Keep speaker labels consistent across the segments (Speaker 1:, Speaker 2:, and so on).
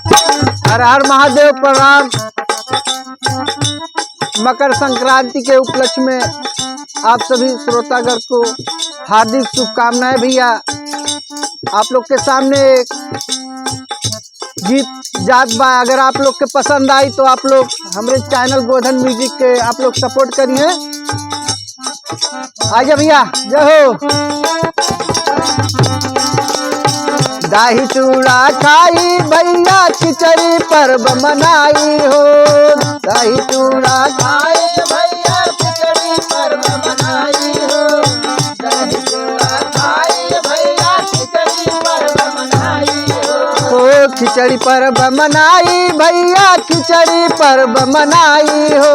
Speaker 1: हर हर महादेव। प्रणाम। मकर संक्रांति के उपलक्ष्य में आप सभी श्रोतागण को हार्दिक शुभकामनाएं। भैया आप लोग के सामने एक गीत जात बा, अगर आप लोग के पसंद आई तो आप लोग हमारे चैनल गोधन म्यूजिक के आप लोग सपोर्ट करिए। आजा भैया, जय हो। दाही चूड़ा खाई भैया खिचड़ी पर्व मनाई हो। दाही चूड़ा खाई भैया खिचड़ी पर्व मनाई हो। दाही चूड़ा खाई भैया खिचड़ी पर्व मनाई हो। खिचड़ी पर्व मनाई भैया खिचड़ी पर्व मनाई हो।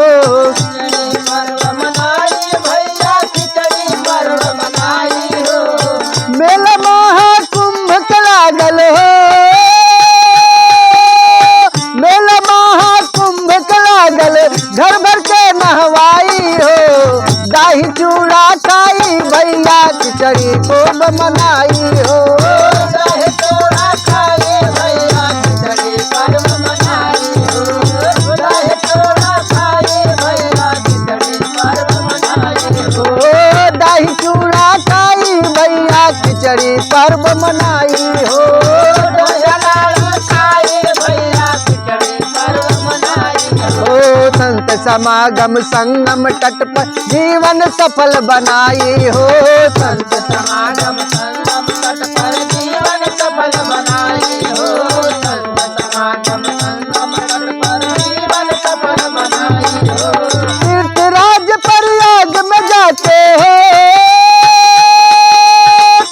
Speaker 1: खिचड़ी पर्व मनाई भैया खिचड़ी पर्व मनाई हो। मेला महाकुंभ लागल हो। मेला महाकुंभ लागल घर भर के नहवाई हो। दाही चूड़ा खाई भैया खिचड़ी खूब मनाई हो। दाही चूड़ा खाई भैया खिचड़ी पर्व मनाई हो। दाही चूड़ा खाई भैया खिचड़ी पर्व मनाई हो। दाही चूड़ा खाई भैया खिचड़ी पर्व मनाई हो। संत समागम संगम तट पर जीवन सफल बनाई हो। संत समागम संगम तट पर जीवन सफल बनाई हो। संत समागम संगम तट पर जीवन सफल बनाई हो। तीर्थराज प्रयाग में जाते हो।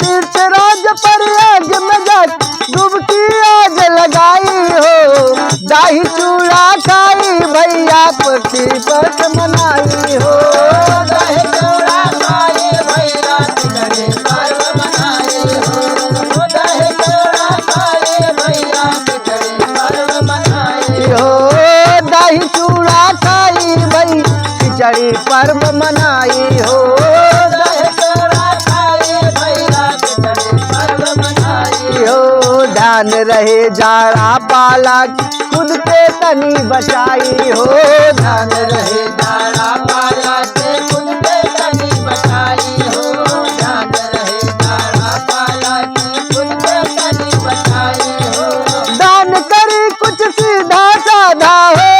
Speaker 1: तीर्थराज प्रयाग में जाते डुबकी आज लगाई हो। दाही चूड़ा खाई भैया पृथ्वी पर मनाई हो। दाही चूड़ा खाई भैया खिचड़ी पर्व मनाई हो। दाही चूड़ा खाई भैया खिचड़ी पर्व मनाई हो। दाही चूड़ा खाई भई खिचड़ी पर्व मनाई हो। दाही चूड़ा खाई भैया खिचड़ी पर्व मनाई हो। ध्यान रहे जाड़ा पाला खुद के तनी बचाई हो। ध्यान रहे जाड़ा पाला से खुद के तनी बचाई हो। ध्यान रहे जाड़ा पाला से खुद के तनी बचाई हो। दान करी कुछ सीधा साधा हो।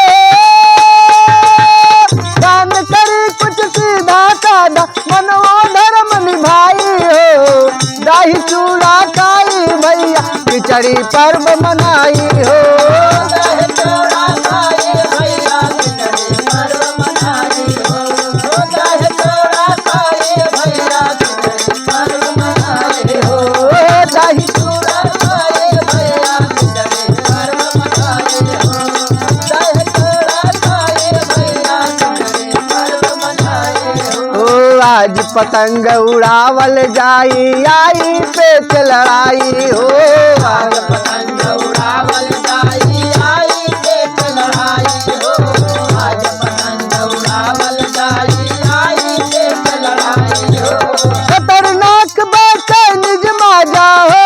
Speaker 1: दान करी कुछ सीधा साधा मनवा धर्म निभाई हो। दाही चूड़ा खाई भैया खिचड़ी पर्व मनाई हो। आज पतंग उड़ावल जाई आई पेच लड़ाई हो। आज पतंग उड़ावल जाई आई पेच लड़ाई हो। आज पतंग उड़ावल जाई आई पेच लड़ाई हो। खतरनाक बात निज माजा हो।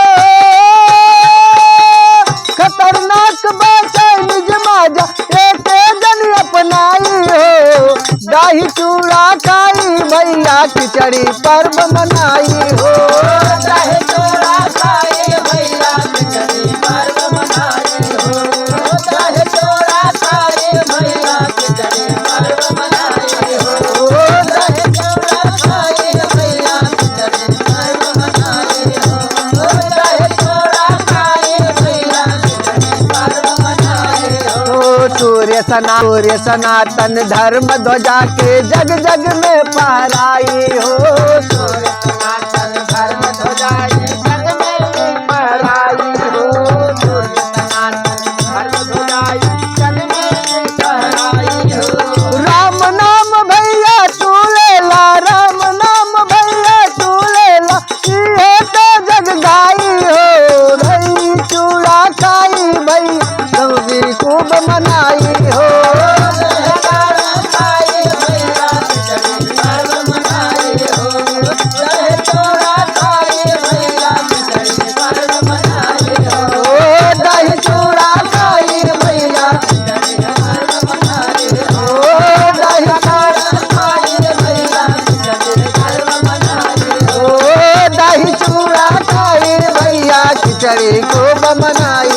Speaker 1: खतरनाक बात निज माजा एक जन अपनाई हो। दाही चूड़ा खाई भैया खिचड़ी पर्व मनाई हो। दाही चूड़ा खाई भैया खिचड़ी पर्व मनाई हो। दाही चूड़ा खाई भैया खिचड़ी पर्व मनाई हो। दाही चूड़ा खाई भैया खिचड़ी पर्व मनाई हो। दाही चूड़ा खाई भैया खिचड़ी पर्व मनाई हो। सूर्य सनातन धर्म ध्वजा के जग जग में फहराई हो। सूर्य सनातन धर्म ध्वजा के जग में फहराई हो। सूर्य सनातन धर्म ध्वजा जग में फहराई हो। राम नाम भैया तू लेला। राम नाम भैया तू लेला। ये तो जग गाई हो। दही चूड़ा खाई भई सभी खूब मनाई हो। दही चूड़ा खाई खिचड़ी खूब मनाई